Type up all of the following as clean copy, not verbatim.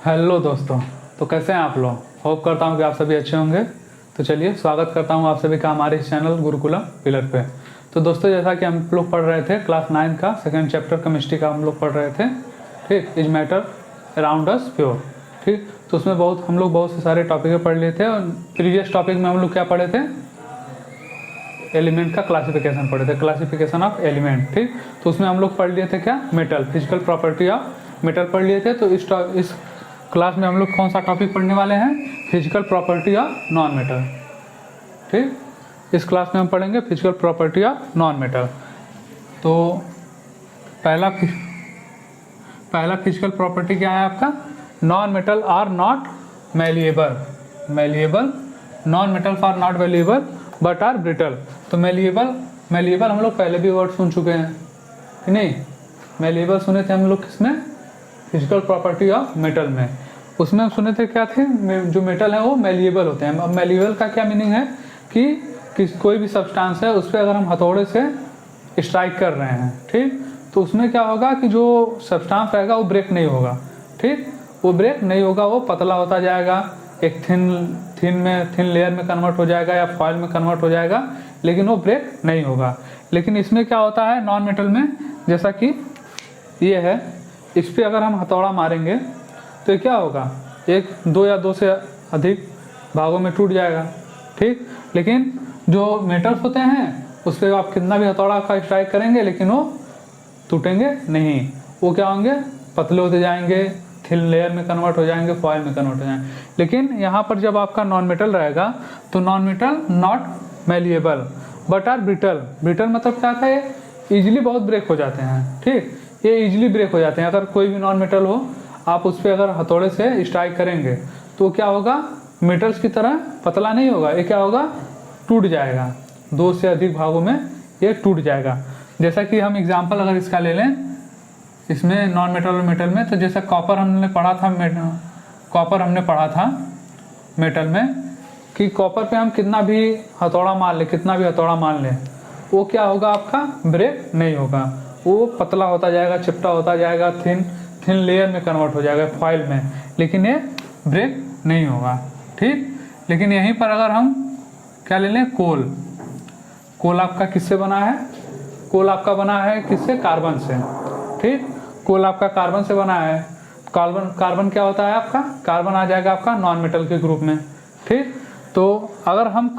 Hello दोस्तों। तो कैसे हैं आप लोग? होप करता हूं कि आप सभी अच्छे होंगे। तो चलिए स्वागत करता हूं आप सभी का हमारे इस चैनल गुरुकुलम पिलर पे। तो दोस्तों, जैसा कि हम लोग पढ़ रहे थे क्लास 9 का सेकंड चैप्टर केमिस्ट्री का हम लोग पढ़ रहे थे। ठीक, is matter around us pure. ठीक, तो उसमें हम लोग बहुत से सारे टॉपिक पढ़ लिए थे। और प्रीवियस टॉपिक में हम लोग क्या पढ़े थे? एलिमेंट का क्लासिफिकेशन पढ़े थे, क्लासिफिकेशन ऑफ एलिमेंट। ठीक, तो उसमें हम लोग पढ़ लिए थे क्या? Metal, physical property of metal पढ़ लिए थे। तो इस क्लास में हम लोग कौन सा टॉपिक पढ़ने वाले हैं? Physical property of non metal. ठीक, इस क्लास में हम पढ़ेंगे physical property of non metal. तो पहला फिजिकल प्रॉपर्टी क्या है आपका? Non metal are not malleable. Non metals are not malleable but are brittle. तो मेलिएबल हम लोग पहले भी वर्ड सुन चुके हैं कि नहीं? मेलिएबल सुने थे हम लोग किसमें? फिजिकल प्रॉपर्टी ऑफ मेटल में। उसमें हम सुने थे क्या थे? जो मेटल है वो मेलिएबल होते हैं। अब मेलिएबल का क्या मीनिंग है कि कोई भी सब्सटेंस है उस पर अगर हम हथौड़े से स्ट्राइक कर रहे हैं, ठीक, तो उसमें क्या होगा कि जो सब्सटेंस रहेगा वो ब्रेक नहीं होगा। ठीक, वो ब्रेक नहीं होगा, वो पतला होता जाएगा, एक थिन लेयर में कन्वर्ट हो जाएगा या फॉइल में कन्वर्ट हो जाएगा, लेकिन वो ब्रेक नहीं होगा। लेकिन इसमें क्या होता है नॉन मेटल में, जैसा कि ये है, इस पर अगर हम हथौड़ा मारेंगे तो क्या होगा? दो या दो से अधिक भागों में टूट जाएगा। ठीक, लेकिन जो मेटल्स होते हैं उस पर आप कितना भी हथौड़ा का स्ट्राइक करेंगे लेकिन वो टूटेंगे नहीं। वो क्या होंगे? पतले होते जाएंगे, थिन लेयर में कन्वर्ट हो जाएंगे, फॉइल में कन्वर्ट हो जाएंगे। लेकिन यहाँ पर जब आपका नॉन मेटल रहेगा तो non metal not malleable but are brittle. Brittle मतलब क्या था? ये ईजिली बहुत ब्रेक हो जाते हैं। ठीक, ये ईजिली ब्रेक हो जाते हैं। अगर कोई भी नॉन मेटल हो, आप उस पर अगर हथौड़े से स्ट्राइक करेंगे तो क्या होगा? मेटल्स की तरह पतला नहीं होगा, ये क्या होगा? टूट जाएगा, दो से अधिक भागों में ये टूट जाएगा। जैसा कि हम एग्जांपल अगर इसका ले लें, इसमें नॉन मेटल और मेटल में, तो जैसा कॉपर हमने पढ़ा था मेटल में, कि कॉपर पे हम कितना भी हथौड़ा मार लें वो क्या होगा? आपका ब्रेक नहीं होगा, वो पतला होता जाएगा, चिपटा होता जाएगा, थिन लेयर में कन्वर्ट हो जाएगा, फॉइल में, लेकिन ये ब्रेक नहीं होगा। ठीक, लेकिन यहीं पर अगर हम क्या ले लें? कोल आपका किससे बना है? कोल आपका बना है किससे? कार्बन से। ठीक, कोल आपका कार्बन से बना है। कार्बन क्या होता है आपका? कार्बन आ जाएगा आपका नॉन मेटल के ग्रुप में। ठीक, तो अगर हम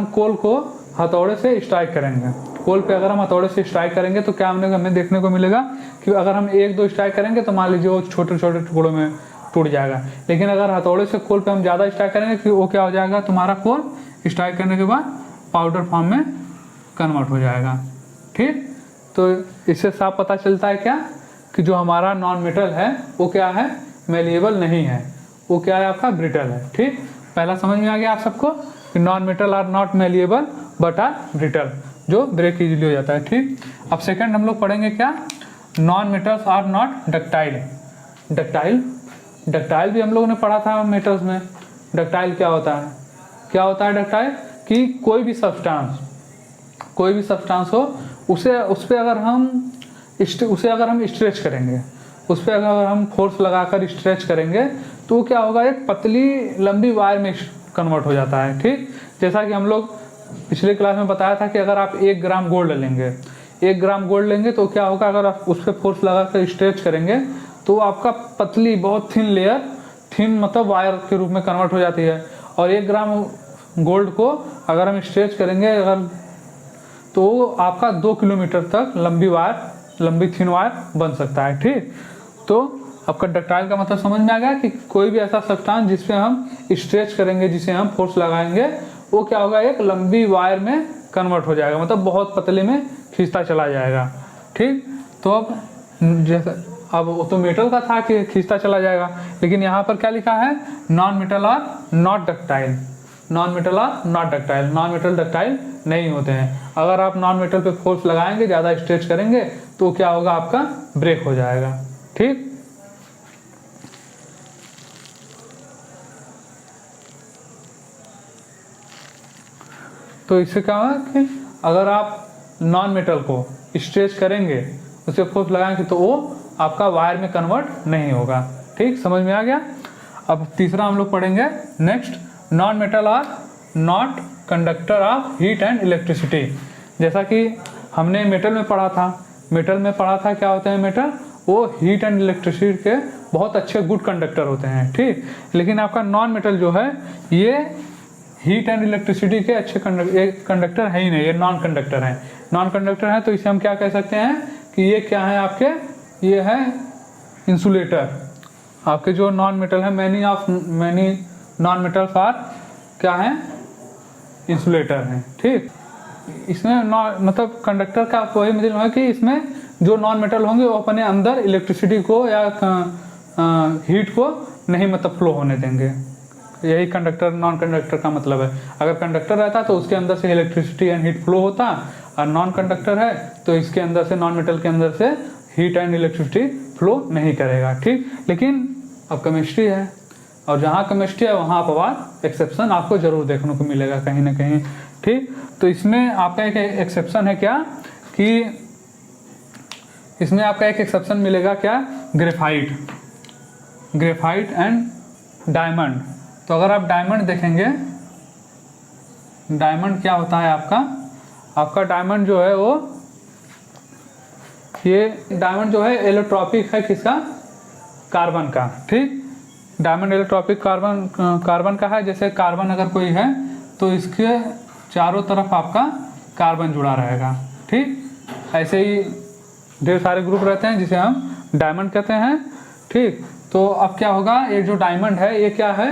कोल को हथौड़े से स्ट्राइक करेंगे, कोल पे अगर हम हथौड़े से स्ट्राइक करेंगे तो क्या हमें देखने को मिलेगा कि अगर हम एक दो स्ट्राइक करेंगे तो मान लीजिए वो छोटे छोटे टुकड़ों में टूट जाएगा। लेकिन अगर हथौड़े से कोल पे हम ज़्यादा स्ट्राइक करेंगे कि वो क्या हो जाएगा? तुम्हारा कोल स्ट्राइक करने के बाद पाउडर फॉर्म में कन्वर्ट हो जाएगा। ठीक, तो इससे साफ पता चलता है क्या कि जो हमारा नॉन मेटल है वो क्या है? मेलिएबल नहीं है, वो क्या है? आपका ब्रिटल है। ठीक, पहला समझ में आ गया आप सबको कि non metal are not malleable but are brittle, जो ब्रेक इजीली हो जाता है। ठीक, अब सेकंड हम लोग पढ़ेंगे क्या? Non metals are not ductile. Ductile भी हम लोगों ने पढ़ा था मेटल्स में। डक्टाइल क्या होता है? डक्टाइल कि कोई भी सब्सटेंस हो, उस पर अगर हम स्ट्रेच करेंगे, उस पर अगर हम फोर्स लगाकर स्ट्रेच करेंगे तो क्या होगा? एक पतली लंबी वायर में कन्वर्ट हो जाता है। ठीक, जैसा कि हम लोग पिछले क्लास में बताया था कि अगर आप 1 ग्राम गोल्ड लेंगे तो क्या होगा? अगर आप उस पर फोर्स लगाकर स्ट्रेच करेंगे तो आपका पतली बहुत थिन मतलब वायर के रूप में कन्वर्ट हो जाती है। और 1 ग्राम गोल्ड को अगर हम स्ट्रेच करेंगे तो आपका 2 किलोमीटर तक लंबी थिन वायर बन सकता है। ठीक, तो आपका डक्टाइल का मतलब समझ में आ गया कि कोई भी ऐसा सब्सटेंस जिसपे हम स्ट्रेच करेंगे, जिसे हम फोर्स लगाएंगे, वो क्या होगा? एक लंबी वायर में कन्वर्ट हो जाएगा, मतलब बहुत पतले में खींचता चला जाएगा। ठीक, तो अब वो तो मेटल का था कि खींचता चला जाएगा, लेकिन यहाँ पर क्या लिखा है? Non metal are not ductile. Non metal ductile नहीं होते हैं। अगर आप नॉन मेटल पे फोर्स लगाएंगे, ज़्यादा स्ट्रेच करेंगे तो क्या होगा? आपका ब्रेक हो जाएगा। ठीक, तो इससे क्या होगा कि अगर आप नॉन मेटल को स्ट्रेच करेंगे, उसे फोर्स लगाएंगे तो वो आपका वायर में कन्वर्ट नहीं होगा। ठीक, समझ में आ गया। अब तीसरा हम लोग पढ़ेंगे next, non metal are not conductor of heat and electricity. जैसा कि हमने मेटल में पढ़ा था क्या होते हैं मेटल, वो हीट एंड इलेक्ट्रिसिटी के बहुत अच्छे गुड कंडक्टर होते हैं। ठीक, लेकिन आपका नॉन मेटल जो है ये हीट एंड इलेक्ट्रिसिटी के अच्छे कंडक्टर है ही नहीं, ये नॉन कंडक्टर हैं। नॉन कंडक्टर हैं तो इसे हम क्या कह सकते हैं कि ये क्या है आपके, ये है इंसुलेटर। आपके जो नॉन मेटल है, मैनी नॉन मेटल आर क्या है, इंसुलेटर हैं। ठीक, इसमें मतलब कंडक्टर का वही मतलब है कि इसमें जो नॉन मेटल होंगे वो अपने अंदर इलेक्ट्रिसिटी को या हीट को नहीं मतलब फ्लो होने देंगे। यही कंडक्टर नॉन कंडक्टर का मतलब है। अगर कंडक्टर रहता तो उसके अंदर से इलेक्ट्रिसिटी एंड हीट फ्लो होता, और नॉन कंडक्टर है तो इसके अंदर से, नॉन मेटल के अंदर से हीट एंड इलेक्ट्रिसिटी फ्लो नहीं करेगा। ठीक, लेकिन अब केमिस्ट्री है, और जहाँ केमिस्ट्री है वहाँ अपवाद एक्सेप्शन आपको जरूर देखने को मिलेगा कहीं ना कहीं। ठीक, तो इसमें आपका एक एक्सेप्शन है क्या कि इसमें आपका एक एक्सेप्शन मिलेगा क्या, ग्रेफाइट एंड डायमंड। तो अगर आप डायमंड देखेंगे, डायमंड क्या होता है आपका डायमंड जो है वो, ये डायमंड जो है एलोट्रॉपिक है किसका, कार्बन का। ठीक, डायमंड एलोट्रॉपिक कार्बन का है। जैसे कार्बन अगर कोई है तो इसके चारों तरफ आपका कार्बन जुड़ा रहेगा। ठीक, ऐसे ही ढेर सारे ग्रुप रहते हैं जिसे हम डायमंड कहते हैं। ठीक, तो अब क्या होगा, ये जो डायमंड है ये क्या है,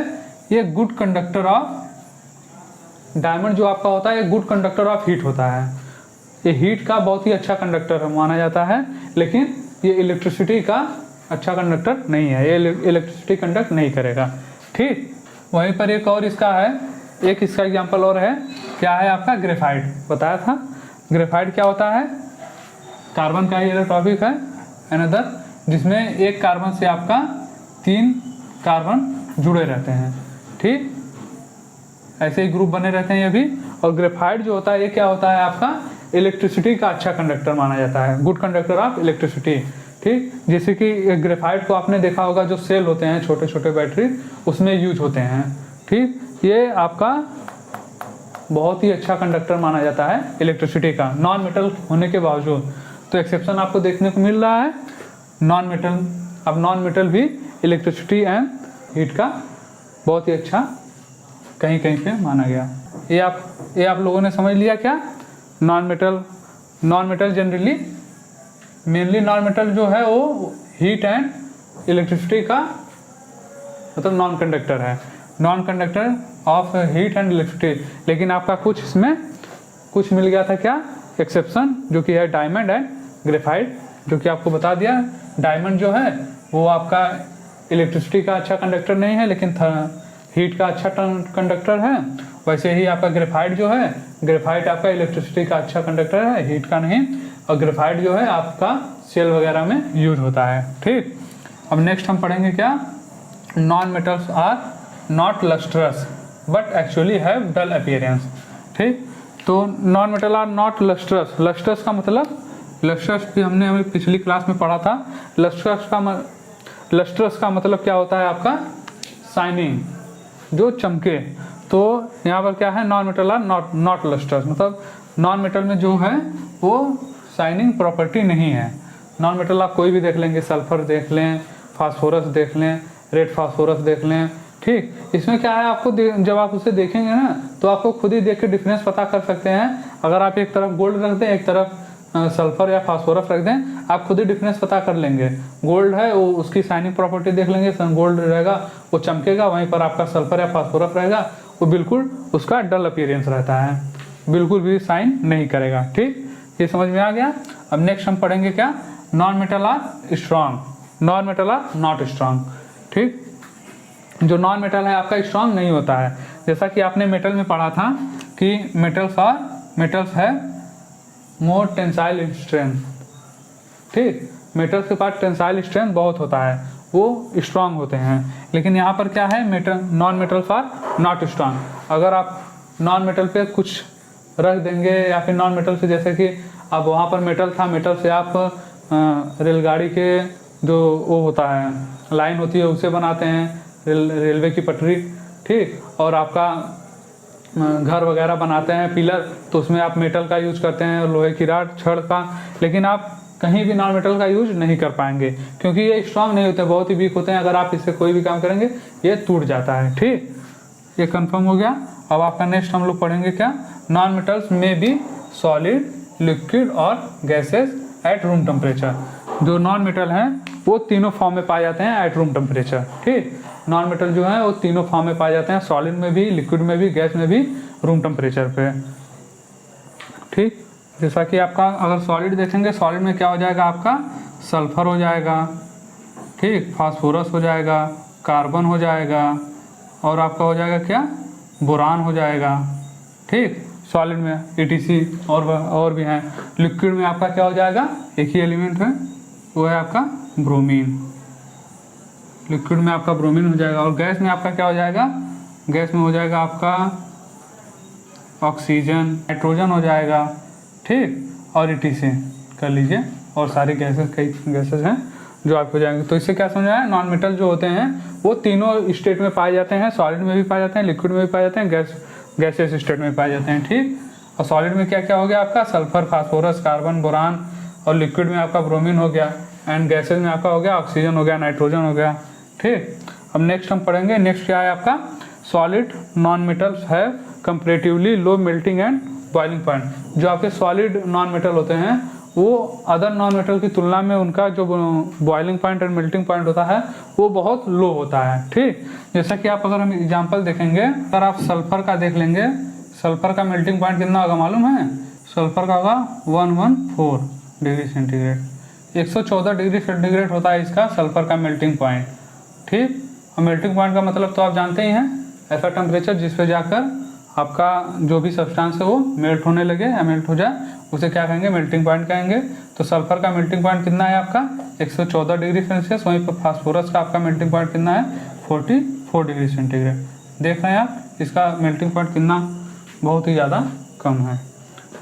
ये गुड कंडक्टर ऑफ, डायमंड जो आपका होता है ये गुड कंडक्टर ऑफ हीट होता है। ये हीट का बहुत ही अच्छा कंडक्टर माना जाता है, लेकिन ये इलेक्ट्रिसिटी का अच्छा कंडक्टर नहीं है, ये इलेक्ट्रिसिटी कंडक्ट नहीं करेगा। ठीक, वहीं पर एक और इसका है, एक इसका एग्जांपल और है, क्या है आपका ग्रेफाइट। बताया था ग्रेफाइट क्या होता है, कार्बन का ही इलेक्ट्रॉपिक है अनदर, जिसमें एक कार्बन से आपका 3 कार्बन जुड़े रहते हैं। ठीक, ऐसे ही ग्रुप बने रहते हैं ये भी। और ग्रेफाइट जो होता है ये क्या होता है आपका, इलेक्ट्रिसिटी का अच्छा कंडक्टर माना जाता है, गुड कंडक्टर ऑफ इलेक्ट्रिसिटी। ठीक, जैसे कि ग्रेफाइट को आपने देखा होगा, जो सेल होते हैं छोटे छोटे बैटरी, उसमें यूज होते हैं। ठीक, ये आपका बहुत ही अच्छा कंडक्टर माना जाता है इलेक्ट्रिसिटी का, नॉन मेटल होने के बावजूद। तो एक्सेप्शन आपको देखने को मिल रहा है नॉन मेटल। अब नॉन मेटल भी इलेक्ट्रिसिटी एंड हीट का बहुत ही अच्छा कहीं कहीं पे माना गया। ये आप लोगों ने समझ लिया क्या, non metal generally, mainly non metal जो है वो हीट एंड इलेक्ट्रिसिटी का मतलब नॉन कंडक्टर है, non conductor of heat and electricity. लेकिन आपका कुछ इसमें कुछ मिल गया था क्या, एक्सेप्शन, जो कि है डायमंड एंड ग्रेफाइट, जो कि आपको बता दिया। डायमंड जो है वो आपका इलेक्ट्रिसिटी का अच्छा कंडक्टर नहीं है, लेकिन हीट का अच्छा कंडक्टर है। वैसे ही आपका ग्रेफाइट जो है, ग्रेफाइट आपका इलेक्ट्रिसिटी का अच्छा कंडक्टर है, हीट का नहीं। और ग्रेफाइट जो है आपका सेल वगैरह में यूज होता है। ठीक, अब नेक्स्ट हम पढ़ेंगे क्या, non metals are not lustrous but actually have dull appearance. ठीक, तो non metal are not lustrous, lustrous का मतलब, लस्ट्रस भी हमने हमें पिछली क्लास में पढ़ा था। लस्ट्रस का मतलब क्या होता है आपका, शाइनिंग, जो चमके। तो यहाँ पर क्या है, non metal are not lustrous, मतलब नॉन मेटल में जो है वो शाइनिंग प्रॉपर्टी नहीं है। नॉन मेटल आप कोई भी देख लेंगे, सल्फर देख लें, फास्फोरस देख लें, रेड फास्फोरस देख लें। ठीक, इसमें क्या है, आपको जब आप उसे देखेंगे ना तो आपको खुद ही देख के डिफरेंस पता कर सकते हैं। अगर आप एक तरफ गोल्ड रख दें, एक तरफ सल्फर या फास्फोरस रख दें, आप खुद ही डिफरेंस पता कर लेंगे। गोल्ड है वो उसकी शाइनिंग प्रॉपर्टी देख लेंगे, गोल्ड रहेगा वो चमकेगा, वहीं पर आपका सल्फर या फास्फोरस रहेगा वो बिल्कुल उसका डल अपीयरेंस रहता है, बिल्कुल भी शाइन नहीं करेगा। ठीक, ये समझ में आ गया। अब नेक्स्ट हम पढ़ेंगे क्या, non metal are strong, non metal are not strong. ठीक, जो नॉन मेटल है आपका स्ट्रांग नहीं होता है। जैसा कि आपने मेटल में पढ़ा था कि मेटल्स है मोर टेंसाइल स्ट्रेंथ। ठीक, मेटल्स के पास टेंसाइल स्ट्रेंथ बहुत होता है, वो स्ट्रांग होते हैं। लेकिन यहाँ पर क्या है, non metals are not strong. अगर आप नॉन मेटल पे कुछ रख देंगे या फिर नॉन मेटल से, जैसे कि अब वहाँ पर मेटल था, मेटल से आप रेलगाड़ी के जो वो होता है लाइन होती है उसे बनाते हैं, रेलवे की पटरी, ठीक। और आपका घर वगैरह बनाते हैं पिलर, तो उसमें आप मेटल का यूज करते हैं, लोहे की रॉड, छड़ का। लेकिन आप कहीं भी नॉन मेटल का यूज नहीं कर पाएंगे क्योंकि ये स्ट्रांग नहीं होते, बहुत ही वीक होते हैं। अगर आप इससे कोई भी काम करेंगे ये टूट जाता है, ठीक। ये कंफर्म हो गया। अब आपका नेक्स्ट हम लोग पढ़ेंगे क्या, नॉन मेटल्स में बी सॉलिड, लिक्विड और गैसेस एट रूम टेम्परेचर। जो नॉन मेटल हैं वो तीनों फॉर्म में पाए जाते हैं एट रूम टेम्परेचर, ठीक। नॉन मेटल जो है वो तीनों फॉर्म में पाए जाते हैं, सॉलिड में भी, लिक्विड में भी, गैस में भी, रूम टेम्परेचर पे, ठीक। जैसा कि आपका अगर सॉलिड देखेंगे, सॉलिड में क्या हो जाएगा, आपका सल्फर हो जाएगा, ठीक, फास्फोरस हो जाएगा, कार्बन हो जाएगा और आपका हो जाएगा क्या, बोरान हो जाएगा, ठीक। सॉलिड में ETC और भी हैं। लिक्विड में आपका क्या हो जाएगा, एक ही एलिमेंट है, वो है आपका ब्रोमीन। लिक्विड में आपका ब्रोमीन हो जाएगा। और गैस में आपका क्या हो जाएगा, गैस में हो जाएगा आपका ऑक्सीजन, नाइट्रोजन हो जाएगा, ठीक। और ETC कर लीजिए, और सारी गैसेस, कई गैसेस हैं जो आपको जाएंगे। तो इससे क्या समझा है, नॉन मेटल जो होते हैं वो तीनों स्टेट में पाए जाते हैं, सॉलिड में भी पाए जाते हैं, लिक्विड में भी पाए जाते हैं, गैसेस स्टेट में पाए जाते हैं, ठीक। और सॉलिड में क्या क्या हो गया आपका, सल्फर, फास्फोरस, कार्बन, बोरान। और लिक्विड में आपका ब्रोमीन हो गया। एंड गैसेस में आपका हो गया ऑक्सीजन हो गया, नाइट्रोजन हो गया, ठीक। अब नेक्स्ट हम पढ़ेंगे, नेक्स्ट क्या है आपका, solid non metals have comparatively low melting and boiling point. जो आपके सॉलिड नॉन मेटल होते हैं वो अदर नॉन मेटल की तुलना में उनका जो boiling point and melting point होता है वो बहुत लो होता है, ठीक। जैसा कि आप अगर हम एग्जांपल देखेंगे, अगर आप सल्फर का देख लेंगे, सल्फर का मेल्टिंग पॉइंट कितना होगा मालूम है, सल्फर का होगा 114 डिग्री सेंटीग्रेड, 114 डिग्री सेंटीग्रेड होता है इसका सल्फर का मेल्टिंग पॉइंट, ठीक। और मेल्टिंग पॉइंट का मतलब तो आप जानते ही हैं, ऐसा टेम्परेचर जिस पे जाकर आपका जो भी सब्सटेंस है वो मेल्ट होने लगे या मेल्ट हो जाए, उसे क्या कहेंगे, मेल्टिंग पॉइंट कहेंगे। तो सल्फर का मेल्टिंग पॉइंट कितना है आपका 114 डिग्री सेल्सियस। वहीं पर फास्फोरस का आपका मेल्टिंग पॉइंट कितना है 44 डिग्री सेंटीग्रेड। देख रहे हैं आप, इसका मेल्टिंग पॉइंट कितना बहुत ही ज़्यादा कम है,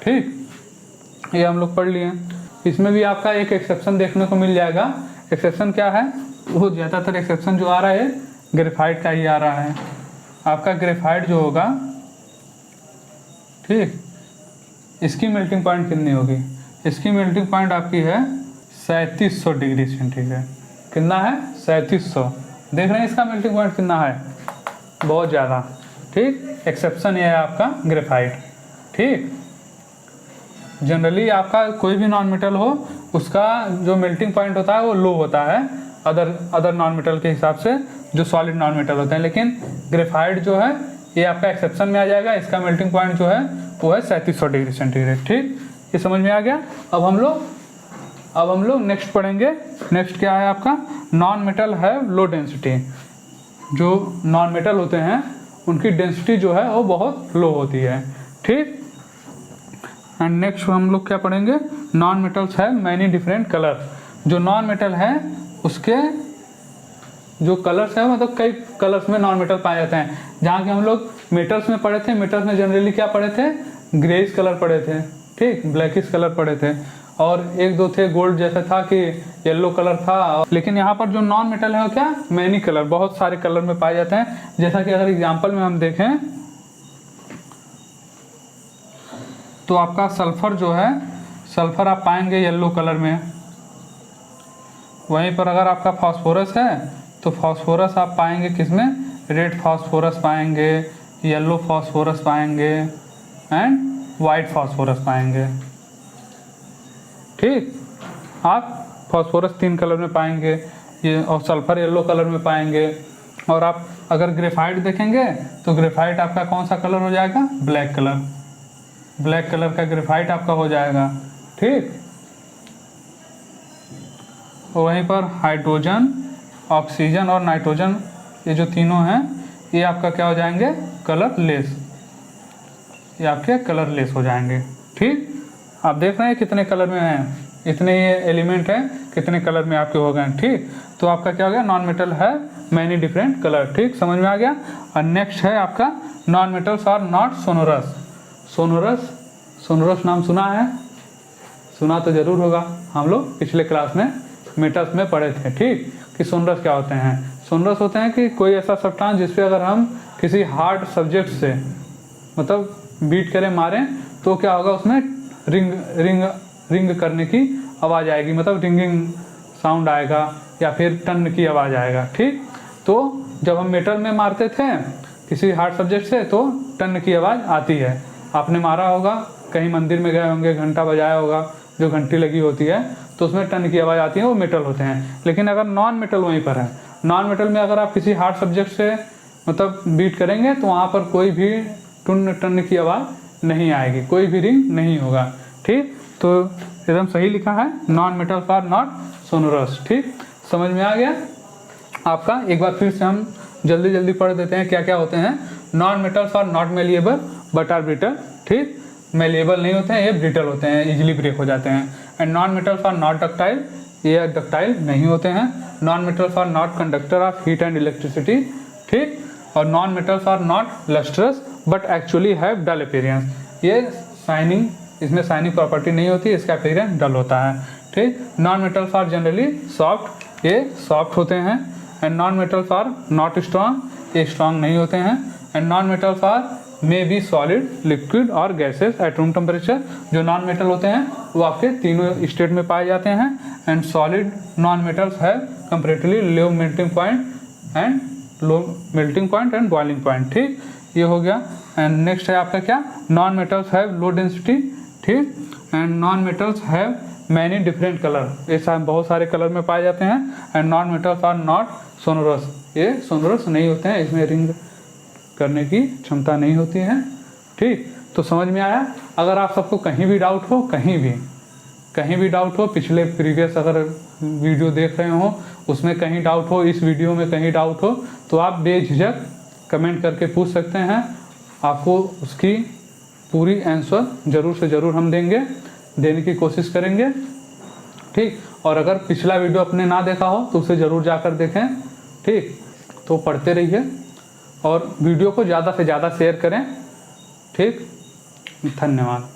ठीक। ये हम लोग पढ़ लिए। इसमें भी आपका एक एक्सेप्शन देखने को मिल जाएगा। एक्सेप्शन क्या है, वो ज़्यादातर एक्सेप्शन जो आ रहा है ग्रेफाइट का ही आ रहा है। आपका ग्रेफाइट जो होगा, ठीक, इसकी मेल्टिंग पॉइंट कितनी होगी, इसकी मेल्टिंग पॉइंट आपकी है 3700 डिग्री सेंटीग्रेड। कितना है 3700। देख रहे हैं इसका मेल्टिंग पॉइंट कितना है, बहुत ज़्यादा, ठीक। एक्सेप्शन ये है आपका ग्रेफाइट, ठीक। जनरली आपका कोई भी नॉन मेटल हो उसका जो मेल्टिंग पॉइंट होता है वो लो होता है अदर नॉन मेटल के हिसाब से जो सॉलिड नॉन मेटल होते हैं। लेकिन ग्रेफाइट जो है ये आपका एक्सेप्शन में आ जाएगा, इसका मेल्टिंग पॉइंट जो है वो है 3700 डिग्री सेंटीग्रेड, ठीक। ये समझ में आ गया। अब हम लोग नेक्स्ट पढ़ेंगे। नेक्स्ट क्या है आपका, नॉन मेटल है लो डेंसिटी। जो नॉन मेटल होते हैं उनकी डेंसिटी जो है वो बहुत लो होती है, ठीक। एंड नेक्स्ट हम लोग क्या पढ़ेंगे, नॉन मेटल्स है मैनी डिफरेंट कलर्स। जो नॉन मेटल है उसके जो कलर्स है मतलब कई कलर्स में नॉन मेटल पाए जाते हैं। जहाँ के हम लोग मेटल्स में पढ़े थे, मेटल्स में जनरली क्या पढ़े थे, ग्रेइश कलर पढ़े थे, ठीक, ब्लैकिश कलर पढ़े थे, और एक दो थे गोल्ड जैसा था कि येलो कलर था। लेकिन यहाँ पर जो नॉन मेटल है वो क्या, मैनी कलर, बहुत सारे कलर में पाए जाते हैं। जैसा कि अगर एग्जाम्पल में हम देखें तो आपका सल्फर जो है, सल्फर आप पाएंगे येलो कलर में। वहीं पर अगर आपका फास्फोरस है तो फास्फोरस आप पाएंगे किसमें, रेड फास्फोरस पाएंगे, येलो फास्फोरस पाएंगे एंड वाइट फास्फोरस पाएंगे, ठीक। आप फास्फोरस 3 कलर में पाएंगे ये, और सल्फर येलो कलर में पाएंगे। और आप अगर ग्रेफाइट देखेंगे तो ग्रेफाइट आपका कौन सा कलर हो जाएगा, ब्लैक कलर, ब्लैक कलर का ग्रेफाइट आपका हो जाएगा, ठीक। और वहीं पर हाइड्रोजन, ऑक्सीजन और नाइट्रोजन, ये जो तीनों हैं ये आपका क्या हो जाएंगे, कलरलेस, ये आपके कलरलेस हो जाएंगे, ठीक। आप देख रहे हैं कितने कलर में हैं, इतने ये एलिमेंट हैं, कितने कलर में आपके हो गए, ठीक। तो आपका क्या हो गया, नॉन मेटल है मैनी डिफरेंट कलर, ठीक, समझ में आ गया। और नेक्स्ट है आपका non metals are not sonorous. Sonorous नाम सुना है, सुना तो जरूर होगा, हम लोग पिछले क्लास में मेटल्स में पढ़े थे, ठीक, कि सोनरस क्या होते हैं। सोनरस होते हैं कि कोई ऐसा सब्सटेंस जिसपे अगर हम किसी हार्ड सब्जेक्ट से मतलब बीट करें, मारें, तो क्या होगा, उसमें रिंग रिंग रिंग करने की आवाज़ आएगी, मतलब रिंगिंग साउंड आएगा या फिर टन की आवाज़ आएगा, ठीक। तो जब हम मेटल में मारते थे किसी हार्ड सब्जेक्ट से तो टन की आवाज़ आती है। आपने मारा होगा, कहीं मंदिर में गए होंगे, घंटा बजाया होगा, जो घंटी लगी होती है तो उसमें टन की आवाज़ आती है, वो मेटल होते हैं। लेकिन अगर नॉन मेटल वहीं पर है, नॉन मेटल में अगर आप किसी हार्ड सब्जेक्ट से मतलब बीट करेंगे तो वहाँ पर कोई भी टन टन की आवाज़ नहीं आएगी, कोई भी रिंग नहीं होगा, ठीक। तो एकदम सही लिखा है, non metals are not sonorous, ठीक। समझ में आ गया आपका। एक बार फिर से हम जल्दी जल्दी पढ़ देते हैं क्या क्या होते हैं। Non metals are not malleable but are brittle, ठीक, मेलिएबल नहीं होते हैं, ये ब्रिटल होते हैं, इजीली ब्रेक हो जाते हैं। And non metals are not ductile, ये डक्टाइल नहीं होते हैं। Non metals are not conductor of heat and electricity, ठीक। और non metals are not lustrous but actually have dull appearance, ये शाइनिंग, इसमें शाइनिंग प्रॉपर्टी नहीं होती, इसका अपीयरेंस डल होता है, ठीक। Non metals are generally soft, ये सॉफ्ट होते हैं। And non metals are not strong, ये स्ट्रॉन्ग नहीं होते हैं। And non metals are may be solid, liquid और गैसेस एट रूम टेम्परेचर, जो नॉन मेटल होते हैं वो आपके तीनों स्टेट में पाए जाते हैं। And solid non metals have comparatively low melting point and boiling point, ठीक, ये हो गया। एंड नेक्स्ट है आपका क्या, non metals have low density, ठीक। And non metals have many different colour, ये बहुत सारे कलर में पाए जाते हैं। And non metals are not sonorous, ये सोनोरस नहीं होते हैं, इसमें रिंग करने की क्षमता नहीं होती है, ठीक। तो समझ में आया। अगर आप सबको कहीं भी डाउट हो, कहीं भी डाउट हो, पिछले प्रीवियस अगर वीडियो देख रहे हो उसमें कहीं डाउट हो, इस वीडियो में कहीं डाउट हो, तो आप बेझिझक कमेंट करके पूछ सकते हैं, आपको उसकी पूरी आंसर ज़रूर से ज़रूर हम देने की कोशिश करेंगे, ठीक। और अगर पिछला वीडियो आपने ना देखा हो तो उसे ज़रूर जाकर देखें, ठीक। तो पढ़ते रहिए और वीडियो को ज़्यादा से ज़्यादा शेयर करें, ठीक। धन्यवाद।